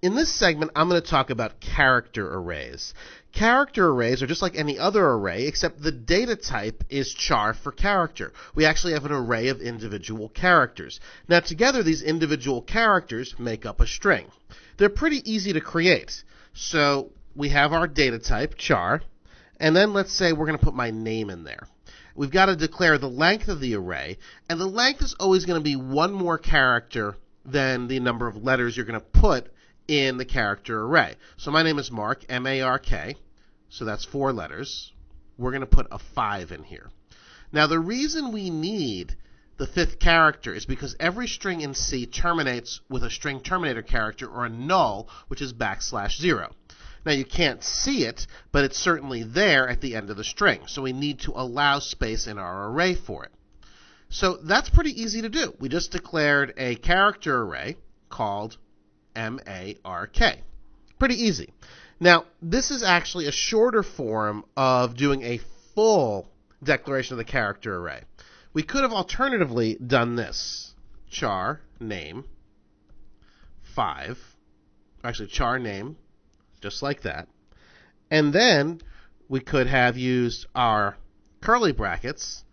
In this segment, I'm going to talk about character arrays. Character arrays are just like any other array, except the data type is char for character. We actually have an array of individual characters. Now, together, these individual characters make up a string. They're pretty easy to create. So we have our data type, char, and then let's say we're going to put my name in there. We've got to declare the length of the array, and the length is always going to be one more character than the number of letters you're going to put in the character array. So my name is Mark, M-A-R-K, so that's 4 letters. We're going to put a 5 in here. Now the reason we need the 5th character is because every string in C terminates with a string terminator character or a null, which is \0. Now you can't see it, but it's certainly there at the end of the string, so we need to allow space in our array for it. So that's pretty easy to do. We just declared a character array called M-A-R-K. Pretty easy. Now, this is actually a shorter form of doing a full declaration of the character array. We could have alternatively done this. Char name 5. Actually, char name, just like that. And then we could have used our curly brackets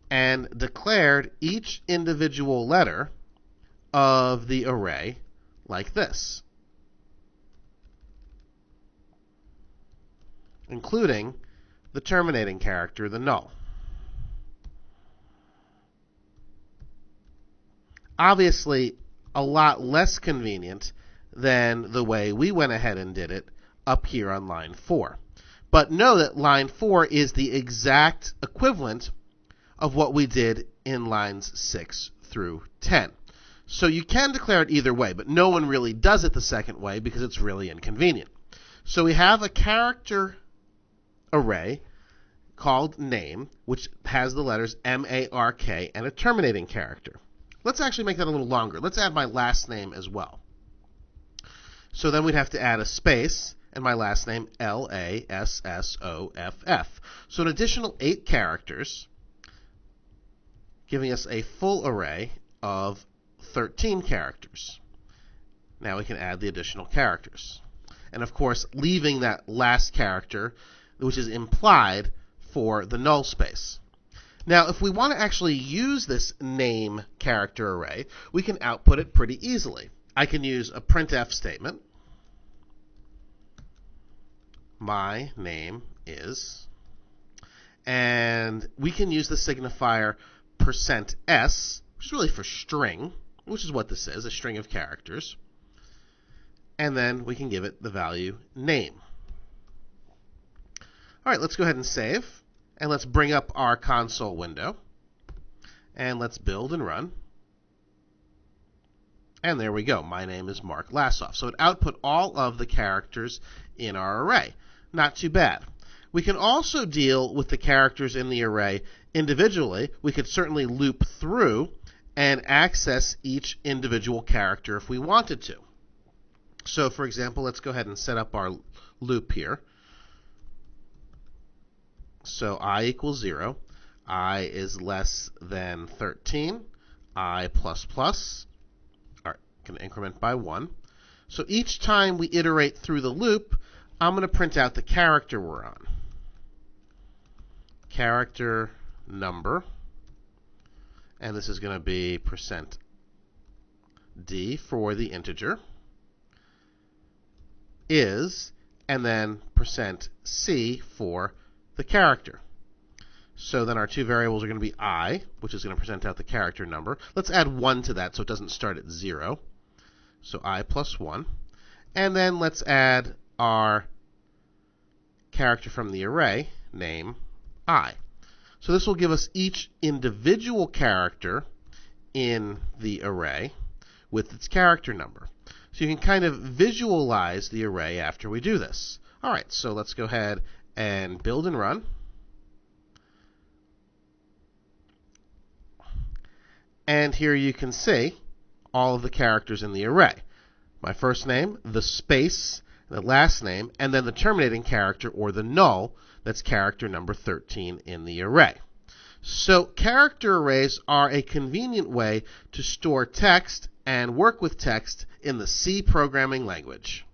and declared each individual letter of the array like this, including the terminating character, the null. Obviously, a lot less convenient than the way we went ahead and did it up here on line 4. But know that line 4 is the exact equivalent of what we did in lines 6 through 10. So you can declare it either way, but no one really does it the second way because it's really inconvenient. So we have a character array called name, which has the letters M-A-R-K and a terminating character. Let's actually make that a little longer. Let's add my last name as well. So then we'd have to add a space and my last name, L-A-S-S-O-F-F. So an additional 8 characters, giving us a full array of 13 characters. Now we can add the additional characters. And of course, leaving that last character, which is implied, for the null space. Now, if we want to actually use this name character array, we can output it pretty easily. I can use a printf statement. My name is, and we can use the signifier %s, which is really for string, which is what this is, a string of characters. And then we can give it the value name. All right, let's go ahead and save. And let's bring up our console window. And let's build and run. And there we go. My name is Mark Lassoff. So it output all of the characters in our array. Not too bad. We can also deal with the characters in the array individually. We could certainly loop through and access each individual character if we wanted to. So, for example, let's go ahead and set up our loop here. So I equals 0, I is less than 13, I plus plus, can increment by 1. So each time we iterate through the loop, I'm going to print out the character we're on. Character number, and this is going to be %d for the integer, is, and then %c for the character. So then our two variables are going to be I, which is going to present out the character number. Let's add 1 to that so it doesn't start at 0. So I plus 1. And then let's add our character from the array, name I. So this will give us each individual character in the array with its character number. So you can kind of visualize the array after we do this. All right, so let's go ahead and build and run. And here you can see all of the characters in the array. My first name, the space, the last name, and then the terminating character or the null, that's character number 13 in the array. So character arrays are a convenient way to store text and work with text in the C programming language.